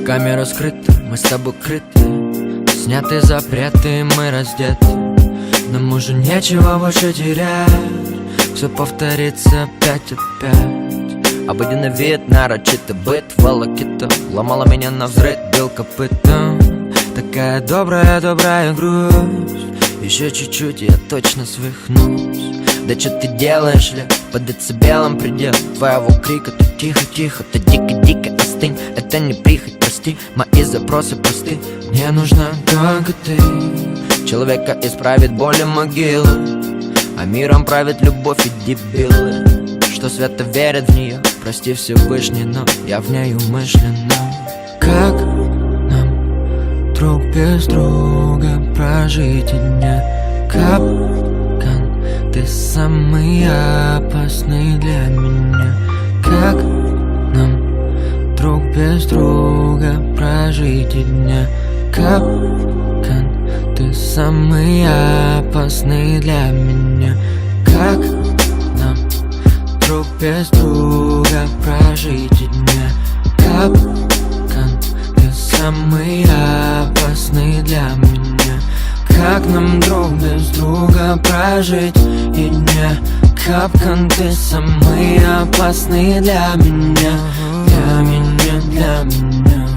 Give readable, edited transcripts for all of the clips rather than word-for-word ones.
Камера скрыта, мы с тобой крыты, сняты запреты, мы раздеты. Нам уже нечего больше терять, все повторится опять. Обыденный вид, нарочито быт, волокита ломала меня навзрыд, бил копытом. Такая добрая грусть, еще чуть-чуть, я точно свихнусь. Да что ты делаешь, ля, под децибелом предел твоего крика. Ты тихо, ты дико остынь, это не прихоть, прости, мои запросы просты. Мне нужна только ты, человека исправит боль и могилы, а миром правит любовь и дебилы, что свято верят в нее. Прости Всевышний, но я в ней умышленно. Как нам друг без друга прожить и дня? Капкан, ты самый опасный для меня. Как нам друг без друга прожить и дня? Капкан, ты самый опасный для меня. Как нам друг без друга прожить и дня? Капкан, ты самый опасный для меня. Как нам друг без друга прожить и дня? Капкан, ты самый опасный для меня. Для меня.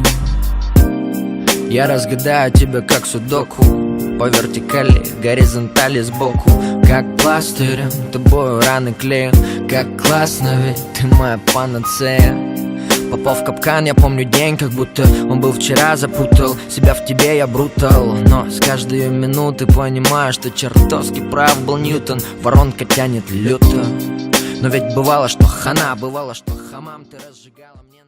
Я разгадаю тебя как судоку, по вертикали, горизонтали сбоку. Как пластырем тобою раны клею. Как классно, ведь ты моя панацея. Попал в капкан, я помню день, как будто он был вчера. Запутал себя в тебе, я брутал, но с каждой минуты понимаю, что чертовски прав был Ньютон. Воронка тянет люто, но ведь бывало, что хана, бывало, что хамам ты разжигала мне.